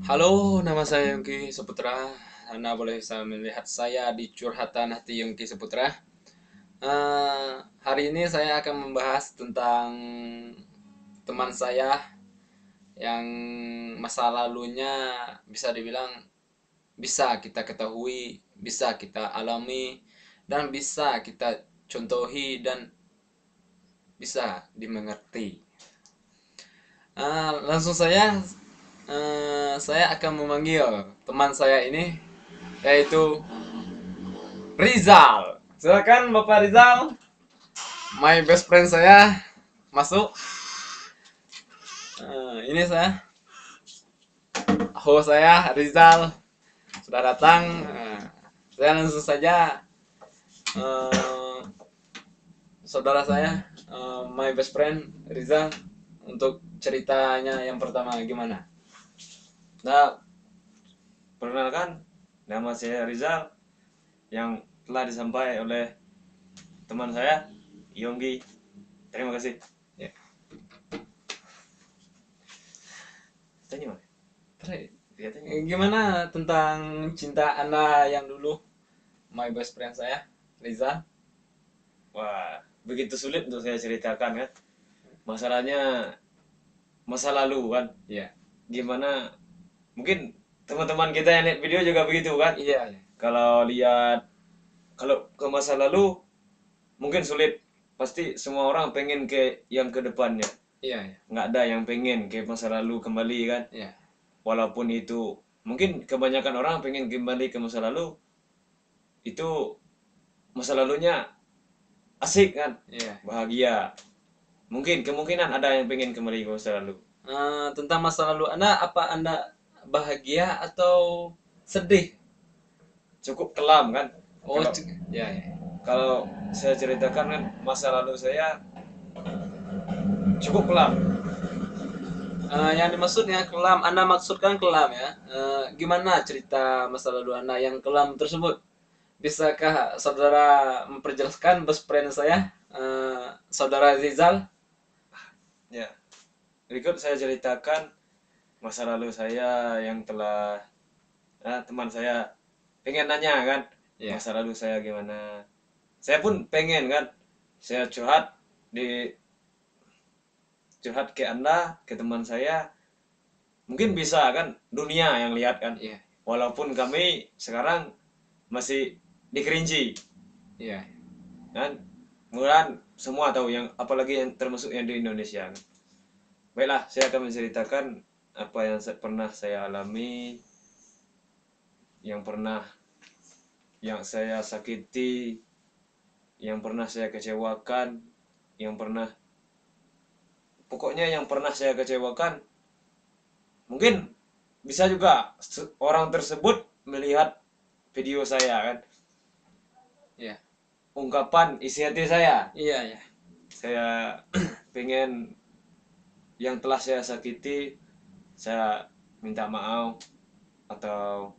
Halo, nama saya Yongki Saputra. Anda boleh bisa melihat saya di curhatan hati Yongki Saputra. Hari ini saya akan membahas tentang teman saya yang masa lalunya bisa dibilang bisa kita ketahui, bisa kita alami, dan bisa kita contohi dan bisa dimengerti. Langsung saya akan memanggil teman saya ini yaitu Rizal. Silakan Bapak Rizal, my best friend saya masuk. Ini saya Rizal sudah datang. Saya langsung saja uh, saudara saya, my best friend Rizal, untuk ceritanya yang pertama gimana? Nah, perkenalkan, nama saya Rizal yang telah disampaikan oleh teman saya, Yonggi. Terima kasih. Ya. Tanya mana? Dia tanya. Gimana tentang cinta Anda yang dulu, my best friend saya Rizal? Wah, begitu sulit untuk saya ceritakan kan. Masalahnya masa lalu kan. Iya. Gimana? Mungkin teman-teman kita yang lihat video juga begitu kan. Iya, iya. Kalau lihat kalau ke masa lalu mungkin sulit. Pasti semua orang pengen ke yang ke depannya. Iya, iya. Nggak ada yang pengen ke masa lalu kembali kan. Iya. Walaupun itu mungkin kebanyakan orang pengen kembali ke masa lalu, itu masa lalunya asik kan, Iya. bahagia. Mungkin kemungkinan ada yang pengen kembali ke masa lalu. Tentang masa lalu Anda, apa Anda bahagia atau sedih? Cukup kelam kan. Oh, kalau ya, ya. kalau saya ceritakan kan, masa lalu saya cukup kelam. Yang dimaksudnya kelam, Anda maksudkan kelam ya? Gimana cerita masa lalu Anda yang kelam tersebut? Bisakah saudara memperjelaskan best friend saya, saudara Rizal? Ya, berikut saya ceritakan masa lalu saya yang telah teman saya pengen nanya kan, Ya. masa lalu saya gimana. Saya pun pengen kan, saya di curhat ke anda, ke teman saya, mungkin bisa kan dunia yang lihat kan, Iya. walaupun kami sekarang masih di Kerinci Iya. kan, mudah semua tahu yang apalagi yang termasuk yang di Indonesia kan. Baiklah, saya akan menceritakan apa yang pernah saya alami, yang pernah yang saya sakiti, yang pernah saya kecewakan, yang pernah pokoknya yang pernah saya kecewakan. Mungkin bisa juga orang tersebut melihat video saya kan, Iya. ungkapan isi hati saya. Iya, iya. Saya pengen yang telah saya sakiti, saya minta maaf, atau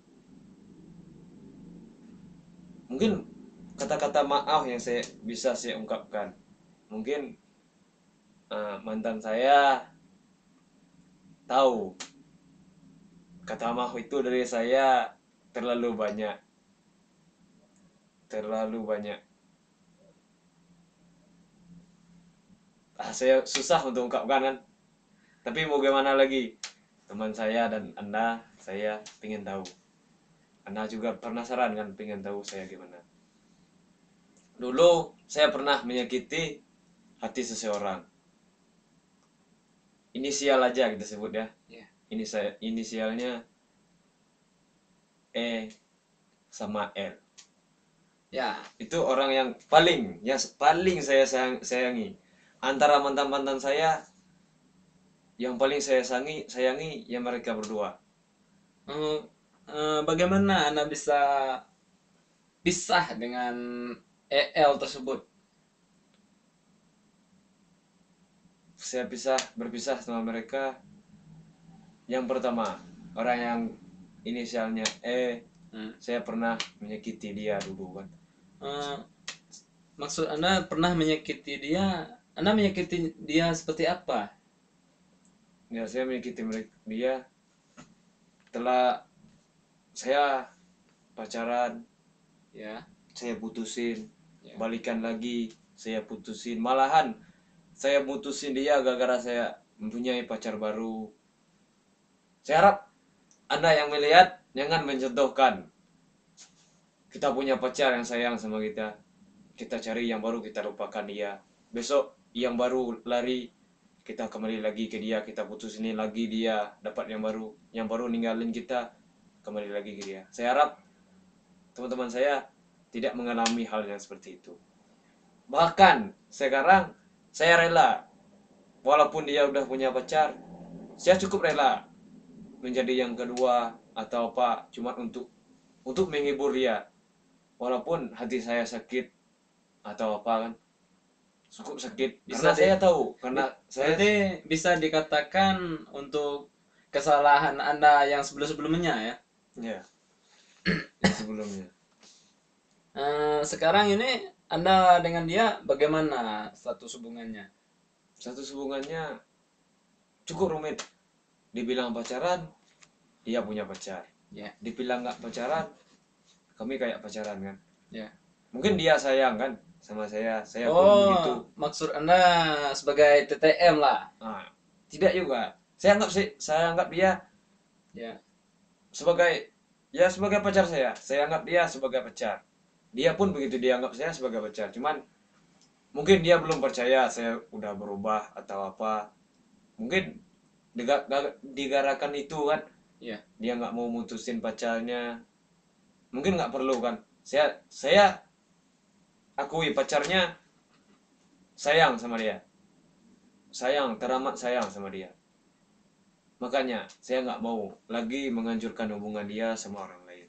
mungkin kata-kata maaf yang saya bisa saya ungkapkan. Mungkin mantan saya tahu kata maaf itu dari saya terlalu banyak, terlalu banyak. Saya susah untuk ungkapkan kan. Tapi mau gimana lagi? Teman saya dan anda, saya pengen tahu. Anda juga penasaran kan, pengen tahu saya gimana. Dulu saya pernah menyakiti hati seseorang. Inisial aja kita sebut ya. Iya. Ini saya inisialnya E sama L. Ya. Itu orang yang paling saya sayangi. Antara mantan-mantan saya, yang paling saya sayangi ya mereka berdua. Eh, Bagaimana Anda bisa pisah dengan EL tersebut? Saya berpisah sama mereka. Yang pertama, orang yang inisialnya E, Hmm. saya pernah menyakiti dia dulu kan. Eh, Maksud Anda pernah menyakiti dia? Anda menyakiti dia seperti apa? Ya, saya menyakiti dia setelah saya pacaran, Ya, saya putusin, ya. balikan lagi, saya putusin. Malahan saya putusin dia gara-gara saya mempunyai pacar baru. Saya harap Anda yang melihat jangan mencontohkan. Kita punya pacar yang sayang sama kita. Kita cari yang baru, kita lupakan dia. Besok yang baru lari, kita kembali lagi ke dia, kita putusin lagi dia, dapat yang baru ninggalin kita, kembali lagi ke dia. Saya harap teman-teman saya tidak mengalami hal yang seperti itu. Bahkan sekarang saya rela, walaupun dia udah punya pacar, saya cukup rela menjadi yang kedua atau apa, cuma untuk menghibur dia. Walaupun hati saya sakit atau apa kan, cukup sakit Bisa karena di, saya tahu, karena saya berarti bisa dikatakan untuk kesalahan Anda yang sebelum-sebelumnya ya. ya yang sebelumnya. Sekarang ini Anda dengan dia bagaimana status hubungannya? Satu hubungannya cukup rumit. Dibilang pacaran, dia punya pacar. Ya, Dibilang nggak pacaran, kami kayak pacaran kan. ya. Mungkin dia sayang kan sama saya pun Oh, begitu. maksud Anda sebagai TTM lah. Nah, tidak juga. Saya anggap dia Ya. sebagai sebagai pacar saya. Saya anggap dia sebagai pacar. Dia pun begitu, dia anggap saya sebagai pacar. Cuman mungkin dia belum percaya saya udah berubah atau apa. Mungkin digarakan itu kan, Ya. dia nggak mau mutusin pacarnya. Mungkin nggak perlu kan. Saya akui pacarnya sayang sama dia. Sayang, teramat sayang sama dia. Makanya saya nggak mau lagi menghancurkan hubungan dia sama orang lain.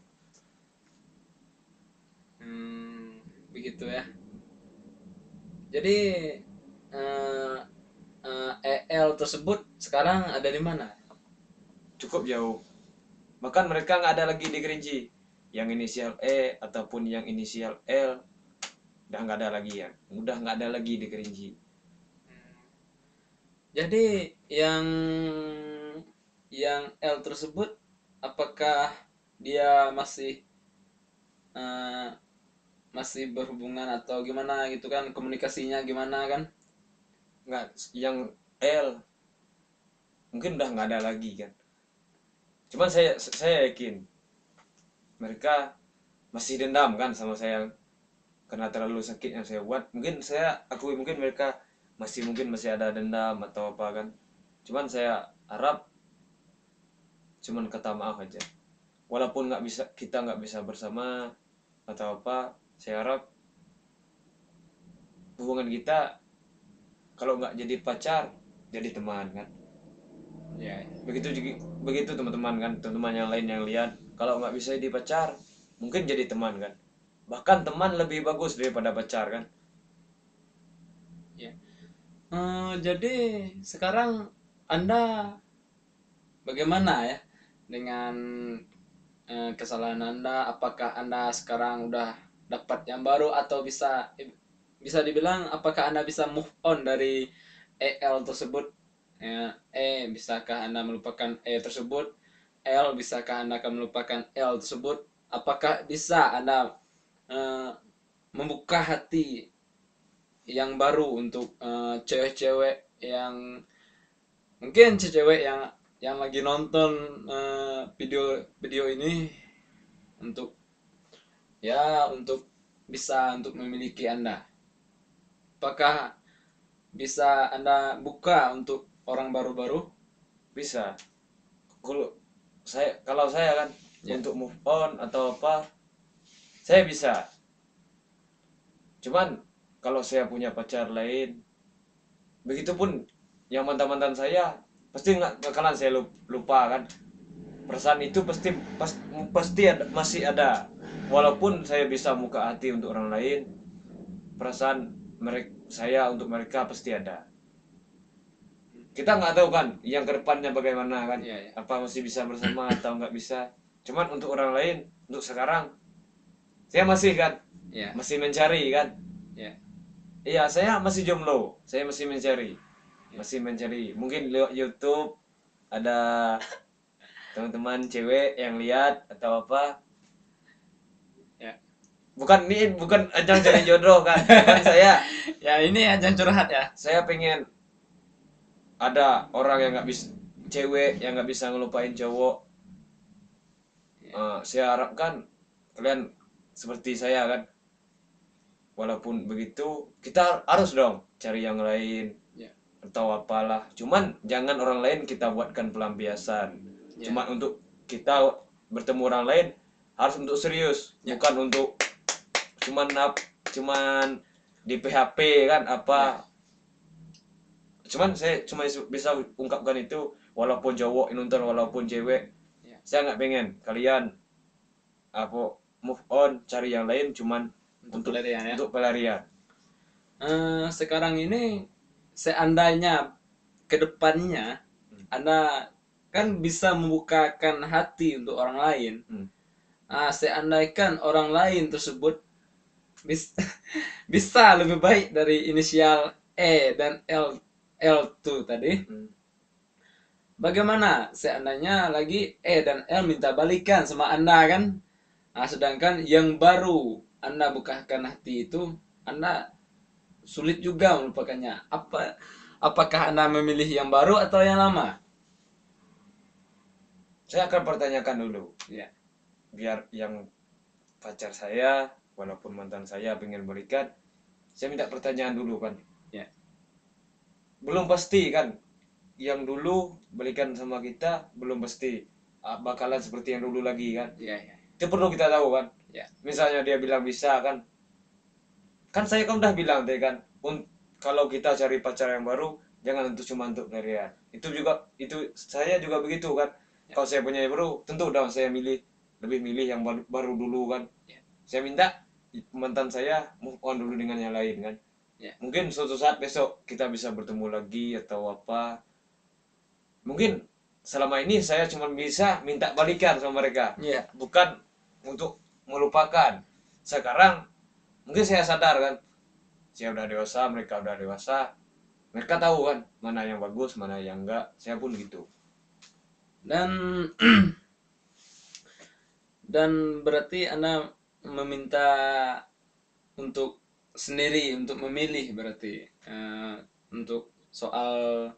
Begitu ya. Jadi eh, EL tersebut sekarang ada di mana? Cukup jauh. Bahkan mereka nggak ada lagi di Kerinci. Yang inisial E ataupun yang inisial L udah nggak ada lagi ya. Udah nggak ada lagi di Kerinci. Jadi yang L tersebut apakah dia eh, masih berhubungan atau gimana gitu kan, komunikasinya gimana kan? Nggak, yang L mungkin udah nggak ada lagi kan. Cuman saya yakin mereka masih dendam kan sama saya karena terlalu sakit yang saya buat. Mungkin saya akui, mungkin mereka masih ada dendam atau apa kan. Cuman saya harap cuman kata maaf aja. Walaupun kita nggak bisa bersama atau apa, saya harap hubungan kita kalau nggak jadi pacar jadi teman kan. Ya, Begitu juga, begitu teman-teman kan, teman-teman yang lain yang lihat kalau nggak bisa jadi pacar mungkin jadi teman kan. Bahkan teman lebih bagus daripada pacar kan. ya. Jadi sekarang Anda bagaimana ya dengan kesalahan Anda? Apakah Anda sekarang udah dapat yang baru atau bisa dibilang apakah Anda bisa move on dari EL tersebut? Ya, bisakah Anda melupakan E tersebut? L, bisakah Anda akan melupakan L tersebut? Apakah bisa Anda eh, membuka hati yang baru untuk cewek-cewek yang mungkin cewek yang lagi nonton video video ini untuk untuk bisa untuk memiliki Anda. Apakah bisa Anda buka untuk orang baru-baru? Bisa. Kalau saya kan Ya, untuk move on atau apa, saya bisa. Cuman kalau saya punya pacar lain, begitupun yang mantan-mantan saya, pasti nggak bakalan saya lupa kan. Perasaan itu pasti masih ada. Walaupun saya bisa buka hati untuk orang lain, perasaan saya untuk mereka pasti ada. Kita nggak tahu kan yang kedepannya bagaimana kan, ya, ya, apa masih bisa bersama atau nggak bisa. Cuman untuk orang lain, untuk sekarang saya masih kan, ya, masih mencari kan. ya, Iya, saya masih jomblo, saya masih mencari, mungkin lewat YouTube ada teman-teman cewek yang lihat atau apa, Ya. bukan ajang cari jodoh kan, cuman Ya ini ajang curhat ya. saya pengen ada orang yang nggak bisa, cewek yang nggak bisa ngelupain cowok. Saya harapkan kalian seperti saya kan, walaupun begitu kita harus dong cari yang lain Ya. atau apalah, cuman jangan orang lain kita buatkan pelampiasan. Ya. Cuman untuk kita bertemu orang lain harus untuk serius, Ya. bukan untuk cuman di PHP kan apa. Cuman saya cuma bisa ungkapkan itu, walaupun cowok yang nonton walaupun cewek, Ya. saya nggak pengen kalian apa move on cari yang lain cuman Untuk pelarian ya. untuk pelarian. Sekarang ini seandainya kedepannya Anda kan bisa membukakan hati untuk orang lain. Seandainya orang lain tersebut bisa lebih baik dari inisial E dan L2 tadi. Bagaimana seandainya lagi E dan L minta balikan sama Anda kan? Sedangkan yang baru Anda bukakan hati itu, Anda sulit juga melupakannya. Apakah Anda memilih yang baru atau yang lama? Saya akan pertanyakan dulu, Ya. biar yang pacar saya walaupun mantan saya pengen balikan, saya minta pertanyaan dulu kan. Ya. Belum pasti kan, yang dulu balikan sama kita belum pasti bakalan seperti yang dulu lagi kan. Ya, ya. Itu perlu kita tahu kan. Ya. Misalnya dia bilang bisa kan saya kan udah bilang tadi kan, kalau kita cari pacar yang baru jangan cuma untuk pelarian. Itu saya juga begitu kan. Kalau saya punya yang baru tentu dong saya lebih milih yang baru dulu kan. Saya minta mantan saya move on dulu dengan yang lain kan. Mungkin suatu saat besok kita bisa bertemu lagi atau apa. Mungkin selama ini saya cuma bisa minta balikan sama mereka, bukan untuk melupakan. Sekarang mungkin saya sadar kan, saya udah dewasa, mereka udah dewasa, mereka tahu kan mana yang bagus, mana yang enggak. Saya pun gitu. Dan berarti Anda meminta untuk sendiri untuk memilih berarti untuk soal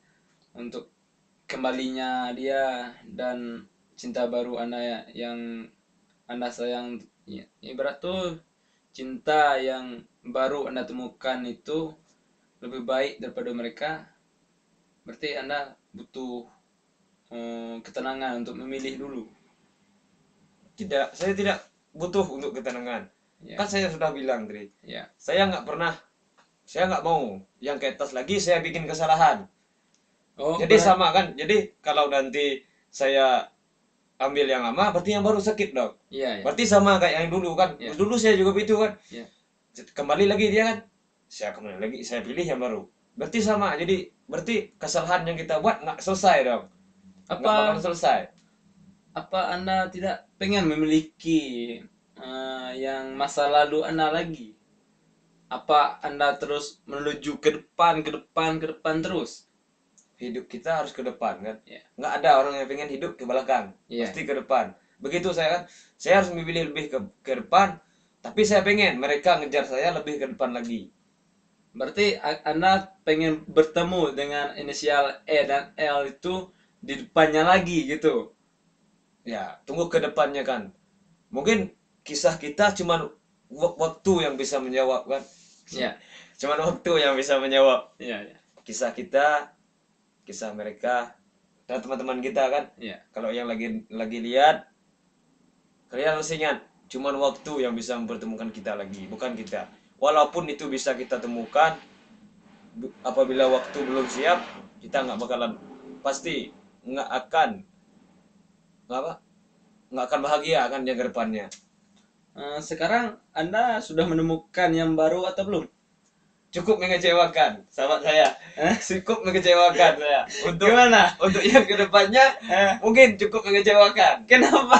untuk kembalinya dia dan cinta baru Anda yang Anda sayang, ya, ibarat tuh cinta yang baru Anda temukan itu lebih baik daripada mereka. Berarti Anda butuh ketenangan untuk memilih dulu. Tidak, saya tidak butuh untuk ketenangan. Kan saya sudah bilang tadi, saya nggak mau yang ke atas lagi saya bikin kesalahan. Jadi sama kan, jadi kalau nanti saya ambil yang lama berarti yang baru sakit dong. Berarti sama kayak yang dulu kan. Dulu saya juga begitu kan. Kembali lagi dia kan, saya kembali lagi saya pilih yang baru. Berarti sama, jadi berarti kesalahan yang kita buat nggak selesai dong. Nggak bakal selesai. Apa Anda tidak pengen memiliki yang masa lalu Anda lagi? Apa Anda terus menuju ke depan terus? Hidup kita harus ke depan kan. Nggak ada orang yang pengen hidup ke belakang. Pasti ke depan. Begitu saya kan, saya harus memilih lebih ke depan, tapi saya pengen mereka ngejar saya lebih ke depan lagi. Berarti Anda pengen bertemu dengan inisial E dan L itu di depannya lagi gitu. Ya, tunggu ke depannya kan. Mungkin kisah kita cuma waktu yang bisa menjawab kan. Cuma waktu yang bisa menjawab. Kisah kita, kisah mereka dan teman-teman kita kan. Kalau yang lagi lihat, kalian harus ingat, cuma waktu yang bisa mempertemukan kita lagi, bukan kita. Walaupun itu bisa kita temukan, apabila waktu belum siap, kita pasti nggak akan bahagia kan yang ke depannya. Sekarang Anda sudah menemukan yang baru atau belum? Cukup mengecewakan, sahabat saya. Cukup mengecewakan saya. Gimana? Untuk yang ke depannya mungkin cukup mengecewakan. Kenapa?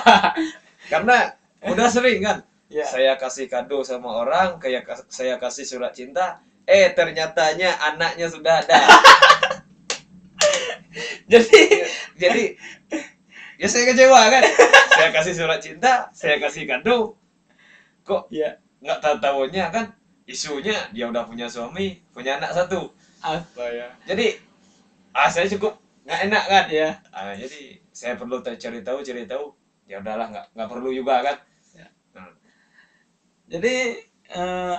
Karena udah sering kan. Saya kasih kado sama orang, kayak saya kasih surat cinta, ternyatanya anaknya sudah ada. Jadi Jadi ya saya kecewa kan. Saya kasih surat cinta, saya kasih kado. Kok Ya. nggak tahu-tahunya kan isunya dia udah punya suami, punya anak satu. Astaga. Jadi saya cukup nggak enak kan. Ya. Jadi saya perlu cari tahu. Ya udahlah nggak perlu juga kan. Ya. Hmm, Jadi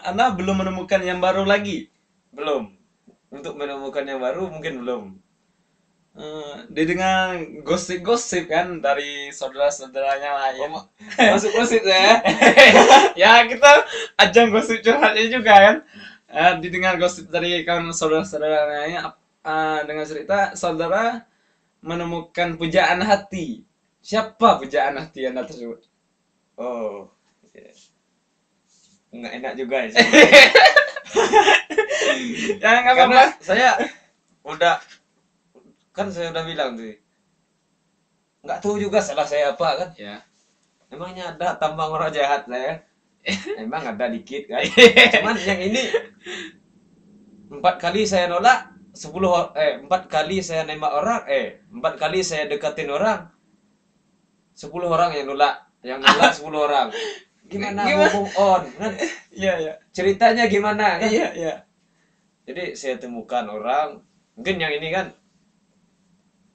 Anda belum menemukan yang baru lagi. belum. Untuk menemukan yang baru mungkin belum. Didengar gosip-gosip kan dari saudara-saudaranya lain. Masuk gosip saya. Ya kita ajang gosip curhatnya juga kan. Didengar gosip dari kawan saudara-saudaranya dengan cerita saudara menemukan pujaan hati. Siapa pujaan hati Anda tersebut? Oh, ya. Nggak enak juga ya. Ya nggak Karena apa-apa. saya udah bilang tuh, nggak tahu juga salah saya apa kan. Ya. Emangnya ada tambang orang jahat saya? Emang ada dikit kan. Cuman yang ini 4 kali saya nolak, 4 kali saya nembak orang, 4 kali saya deketin orang, 10 orang yang nolak, 10 orang. Gimana move on kan? Iya, iya. Ceritanya gimana kan? Iya, iya. Jadi saya temukan orang, mungkin yang ini kan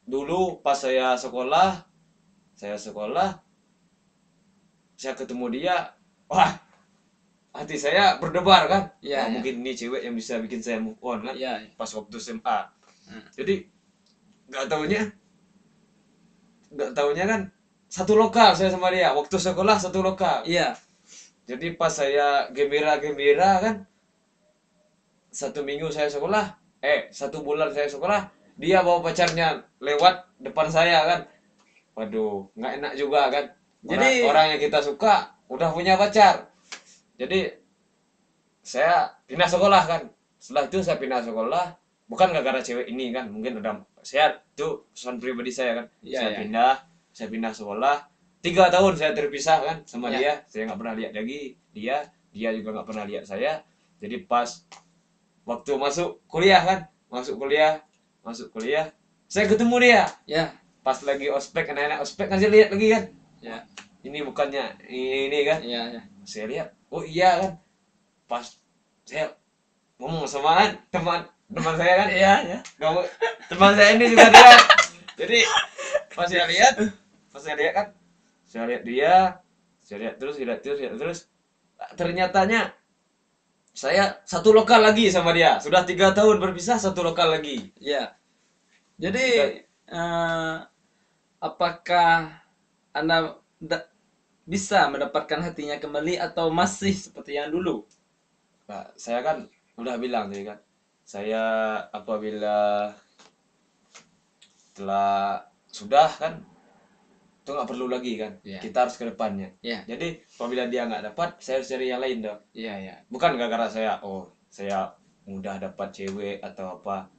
dulu pas saya sekolah, saya ketemu dia, wah hati saya berdebar kan. Iya, Wah, iya. mungkin ini cewek yang bisa bikin saya move on kan. Iya, iya. Pas waktu SMA. Hmm. Jadi nggak taunya kan satu lokal saya sama dia. Waktu sekolah satu lokal. Iya. Jadi pas saya gembira kan, 1 minggu saya sekolah, 1 bulan saya sekolah, dia bawa pacarnya lewat depan saya kan. Waduh, nggak enak juga kan. Jadi- Orang yang kita suka udah punya pacar. Jadi saya pindah sekolah kan. Setelah itu saya pindah sekolah, bukan gara-gara cewek ini kan, mungkin udah saya itu pesan pribadi saya kan. Iya, iya. Saya pindah sekolah. 3 tahun saya terpisah kan sama Iya. dia. Saya nggak pernah lihat lagi dia juga nggak pernah lihat saya. Jadi pas waktu masuk kuliah, saya ketemu dia. Ya. Pas lagi ospek, anak-anak ospek kan saya lihat lagi kan. Ya. Ini bukannya ini kan. Iya, iya. Saya lihat, oh iya kan. Pas saya ngomong sama teman saya kan. Iya, iya. Teman saya ini juga dia. Jadi pas saya lihat kan, saya lihat dia, saya lihat terus. Ternyatanya saya satu lokal lagi sama dia. Sudah 3 tahun berpisah, satu lokal lagi. Ya. Jadi apakah Anda bisa mendapatkan hatinya kembali atau masih seperti yang dulu? Nah, saya kan udah bilang tadi kan, saya apabila telah sudah kan, itu nggak perlu lagi kan, Iya. kita harus ke depannya. Iya. Jadi apabila dia nggak dapat, saya harus cari yang lain dong. Iya, iya. Bukan gara-gara saya mudah dapat cewek atau apa,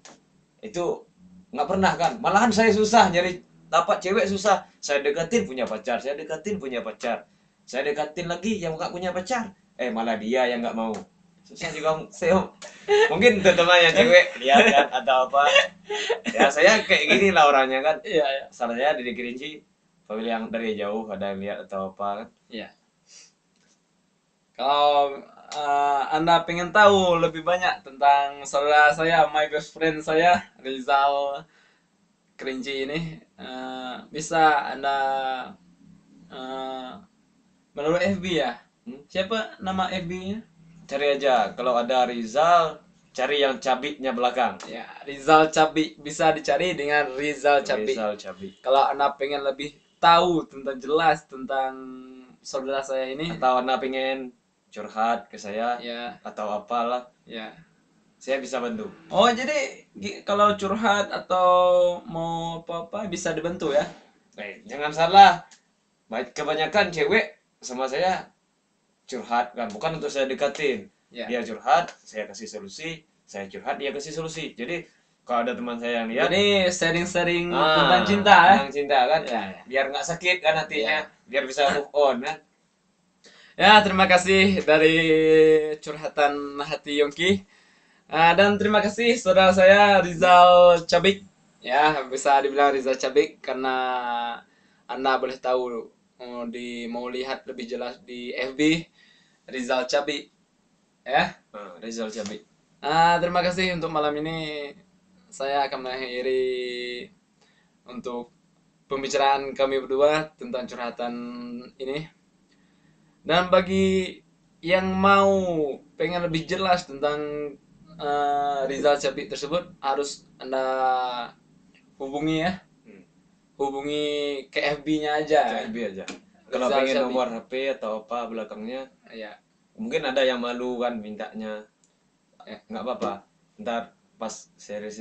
itu nggak pernah kan. Malahan saya susah nyari dapat cewek, susah. Saya deketin punya pacar, saya deketin lagi yang nggak punya pacar, malah dia yang nggak mau. Susah juga. Saya mungkin teman-teman yang cewek lihat kan atau apa, ya saya kayak gini lah orangnya kan. Iya, iya. Salahnya di Kerinci, apabila yang dari jauh ada yang lihat atau apa kan. Iya. Kalau Anda pengen tahu lebih banyak tentang saudara saya, my best friend saya, Rizal Kerinci ini, bisa Anda melalui FB ya. Siapa nama FB-nya? Cari aja kalau ada Rizal, cari yang cabiknya belakang. Ya, Rizal Cabi, bisa dicari dengan Rizal Cabi. Rizal Cabik. Kalau Anda pengen lebih tahu tentang jelas tentang saudara saya ini, Atau anda pengen curhat ke saya ya, atau apalah, ya. saya bisa bantu. Oh, jadi kalau curhat atau mau apa-apa bisa dibantu ya? Jangan salah, kebanyakan cewek sama saya curhat kan, bukan untuk saya deketin. Ya. Dia curhat, saya kasih solusi, saya curhat, dia kasih solusi. Jadi kalau ada teman saya yang lihat, Jadi sharing-sharing tentang cinta ya? tentang cinta kan, Ya, ya. biar nggak sakit kan hatinya, biar bisa move on kan. Ya, terima kasih dari curhatan hati Yongki. Dan terima kasih saudara saya Rizal Cabik Ya, bisa dibilang Rizal Cabik karena Anda boleh tahu mau lihat lebih jelas di FB Rizal Cabik ya. Rizal Jambi. Terima kasih untuk malam ini. Saya akan mengakhiri untuk pembicaraan kami berdua tentang curhatan ini. Dan bagi yang mau pengen lebih jelas tentang Rizal Cabik tersebut, harus Anda hubungi ya. Hmm. Hubungi ke FB-nya aja. KFB aja. Kalau Rizal pengen Cabik. nomor HP atau apa belakangnya, Ya. mungkin ada yang malu kan mintanya. Ya. Nggak apa-apa. Ntar pas seri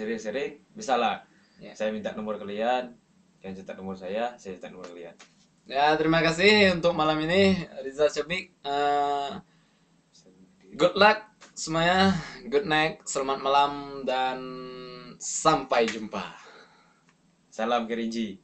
bisa lah. Ya. Saya minta nomor kalian, kalian cetak nomor saya cetak nomor kalian. Ya, terima kasih untuk malam ini Rizal Cabik. Good luck semuanya. Good night, selamat malam dan sampai jumpa. Salam Kerinci.